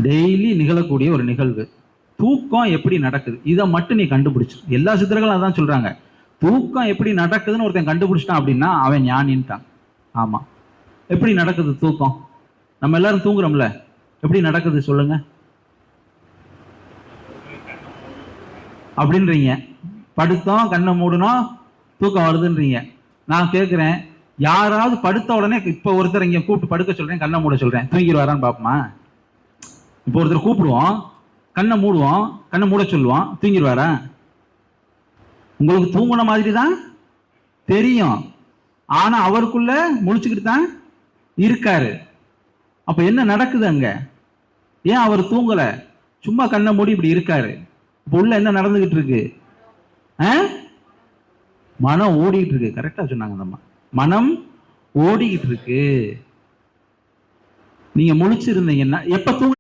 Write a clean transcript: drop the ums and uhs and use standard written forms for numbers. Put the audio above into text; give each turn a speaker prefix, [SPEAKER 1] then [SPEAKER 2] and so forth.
[SPEAKER 1] Daily நிகழக்கூடிய ஒரு நிகழ்வு. தூக்கம் எப்படி நடக்குது இதை மட்டும் நீ கண்டுபிடிச்சு. எல்லா சித்தர்களும் அதான் சொல்றாங்க, தூக்கம் எப்படி நடக்குதுன்னு ஒருத்தன் கண்டுபிடிச்சிட்டான் அப்படின்னா அவன் ஞானின்ட்டான். ஆமா, எப்படி நடக்குது தூக்கம்? நம்ம எல்லாரும் தூங்குறோம்ல, எப்படி நடக்குது சொல்லுங்க அப்படின்றீங்க. படுத்தோம், கண்ணை மூடணும், தூக்கம் வருதுன்றீங்க. நான் கேட்கிறேன், யாராவது படுத்த உடனே இப்ப ஒருத்தர் இங்க கூப்பிட்டு படுக்க சொல்றேன், கண்ணை மூட சொல்றேன், தூங்கிடுவாரான்னு பாப்போமா? இப்போ ஒருத்தர் கூப்பிடுவோம், கண்ணை மூடுவோம், கண்ணை மூட சொல்லுவோம், தூங்கிடுவாரா? உங்களுக்கு தூங்குன மாதிரி தான் தெரியும், ஆனா அவருக்குள்ள முழிச்சுக்கிட்டு தான் இருக்காரு. அப்ப என்ன நடக்குது அங்க? ஏன் அவர் தூங்கல? சும்மா கண்ணை மூடி இப்படி இருக்காரு. இப்ப உள்ள என்ன நடந்துகிட்டு இருக்கு? மனம் ஓடிக்கிட்டு இருக்கு. கரெக்டா சொன்னாங்க அந்த அம்மா, மனம் ஓடிக்கிட்டு இருக்கு. நீங்க முழிச்சிருந்தீங்கன்னா எப்ப தூங்க